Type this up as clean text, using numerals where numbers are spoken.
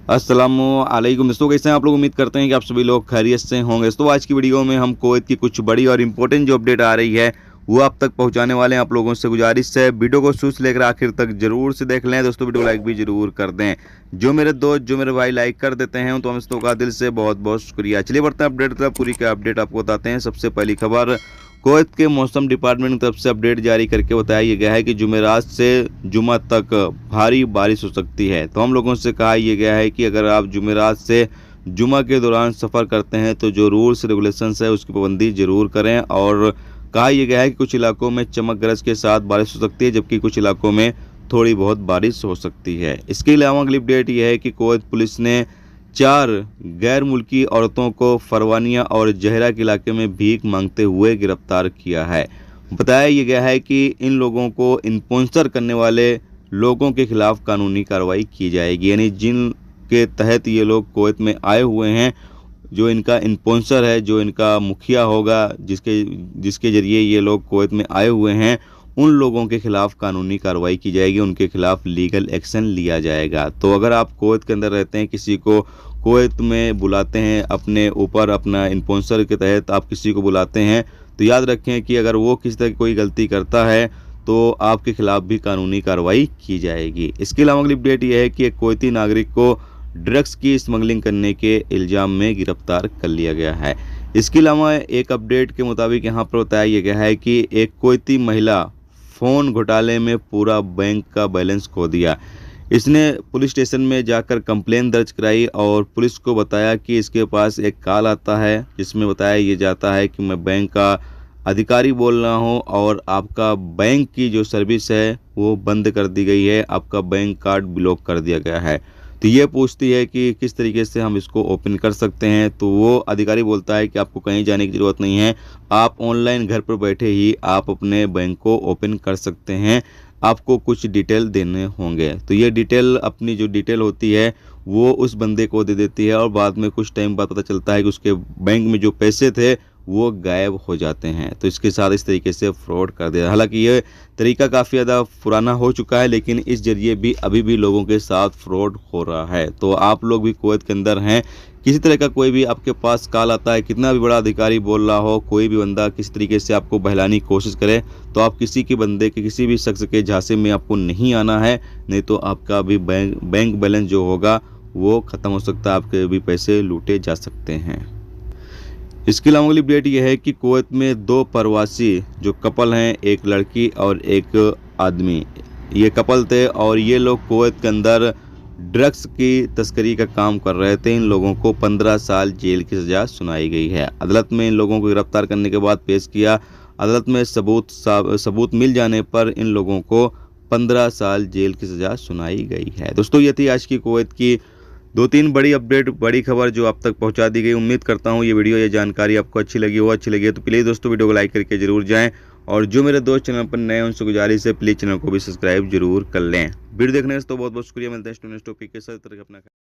अस्सलामुअलैकुम दोस्तों, कैसे हैं आप लोग। उम्मीद करते हैं कि आप सभी लोग खैरियत से होंगे। तो आज की वीडियो में हम कुवैत की कुछ बड़ी और इम्पोर्टेंट जो अपडेट आ रही है वो आप तक पहुंचाने वाले हैं। आप लोगों से गुजारिश है वीडियो को शुरू से लेकर आखिर तक जरूर से देख लें। दोस्तों वीडियो को लाइक भी जरूर कर दें। जो मेरे दोस्त जो मेरे भाई लाइक कर देते हैं तो हम दोस्तों का दिल से बहुत बहुत शुक्रिया। चलिए बढ़ते हैं अपडेट तरफ। पूरी का अपडेट आपको बताते हैं। सबसे पहली खबर, कुवैत के मौसम डिपार्टमेंट की तरफ से अपडेट जारी करके बताया गया है कि जुमेरात से जुमा तक भारी बारिश हो सकती है। तो हम लोगों से कहा यह गया है कि अगर आप जुमेरात से जुमा के दौरान सफ़र करते हैं तो जो रूल्स रेगुलेशंस है उसकी पाबंदी जरूर करें। और कहा यह गया है कि कुछ इलाकों में चमक गरज के साथ बारिश हो सकती है, जबकि कुछ इलाकों में थोड़ी बहुत बारिश हो सकती है। इसके अलावा अगली अपडेट यह है कि कुवैत पुलिस ने 4 गैर मुल्की औरतों को फरवानिया और जहरा के इलाके में भीख मांगते हुए गिरफ्तार किया है। बताया यह गया है कि इन लोगों को स्पॉन्सर करने वाले लोगों के खिलाफ कानूनी कार्रवाई की जाएगी। यानी जिन के तहत ये लोग कुवैत में आए हुए हैं, जो इनका स्पॉन्सर है, जो इनका मुखिया होगा, जिसके जिसके जरिए ये लोग कुवैत में आए हुए हैं, उन लोगों के खिलाफ कानूनी कार्रवाई की जाएगी, उनके खिलाफ लीगल एक्शन लिया जाएगा। तो अगर आप कुवैत के अंदर रहते हैं, किसी को कुवैत में बुलाते हैं, अपने ऊपर अपना स्पॉन्सर के तहत आप किसी को बुलाते हैं, तो याद रखें कि अगर वो किसी तरह की कोई गलती करता है तो आपके खिलाफ भी कानूनी कार्रवाई की जाएगी। इसके अलावा अगली अपडेट यह है कि एक कुवैती नागरिक को ड्रग्स की स्मगलिंग करने के इल्ज़ाम में गिरफ्तार कर लिया गया है। इसके अलावा एक अपडेट के मुताबिक यहाँ पर बताया गया है कि एक कुवैती महिला फ़ोन घोटाले में पूरा बैंक का बैलेंस खो दिया। इसने पुलिस स्टेशन में जाकर कंप्लेन दर्ज कराई और पुलिस को बताया कि इसके पास एक कॉल आता है जिसमें बताया ये जाता है कि मैं बैंक का अधिकारी बोल रहा हूं और आपका बैंक की जो सर्विस है वो बंद कर दी गई है, आपका बैंक कार्ड ब्लॉक कर दिया गया है। तो ये पूछती है कि किस तरीके से हम इसको ओपन कर सकते हैं। तो वो अधिकारी बोलता है कि आपको कहीं जाने की ज़रूरत नहीं है, आप ऑनलाइन घर पर बैठे ही आप अपने बैंक को ओपन कर सकते हैं। आपको कुछ डिटेल देने होंगे। तो ये डिटेल, अपनी जो डिटेल होती है वो उस बंदे को दे देती है और बाद में कुछ टाइम बाद पता चलता है कि उसके बैंक में जो पैसे थे वो गायब हो जाते हैं। तो इसके साथ इस तरीके से फ्रॉड कर दिया। हालांकि ये तरीका काफ़ी ज़्यादा पुराना हो चुका है, लेकिन इस जरिए भी अभी भी लोगों के साथ फ्रॉड हो रहा है। तो आप लोग भी कुवैत के अंदर हैं, किसी तरह का कोई भी आपके पास कॉल आता है, कितना भी बड़ा अधिकारी बोल रहा हो, कोई भी बंदा किसी तरीके से आपको बहलाने की कोशिश करे, तो आप किसी के बंदे के, किसी भी शख्स के झांसे में आपको नहीं आना है। नहीं तो आपका भी बैंक बैलेंस जो होगा वो ख़त्म हो सकता है, आपके भी पैसे लूटे जा सकते हैं। इसके अलावा अगली अपडेट यह है कि कुवैत में 2 प्रवासी जो कपल हैं, एक लड़की और एक आदमी, ये कपल थे और ये लोग कुवैत के अंदर ड्रग्स की तस्करी का काम कर रहे थे। इन लोगों को 15 साल जेल की सज़ा सुनाई गई है। अदालत में इन लोगों को गिरफ्तार करने के बाद पेश किया। अदालत में सबूत मिल जाने पर इन लोगों को 15 साल जेल की सज़ा सुनाई गई है। दोस्तों ये थी आज की कुवैत की 2-3 बड़ी अपडेट, बड़ी खबर जो आप तक पहुंचा दी गई। उम्मीद करता हूं ये वीडियो, ये जानकारी आपको अच्छी लगी हो। अच्छी लगी है तो प्लीज़ दोस्तों वीडियो को लाइक करके जरूर जाएं और जो मेरे दोस्त चैनल पर नए हैं उनसे गुजारिश है प्लीज़ चैनल को भी सब्सक्राइब जरूर कर लें। वीडियो देखने से तो बहुत बहुत शुक्रिया। मिलते हैं नेक्स्ट टॉपिक के साथ। अपना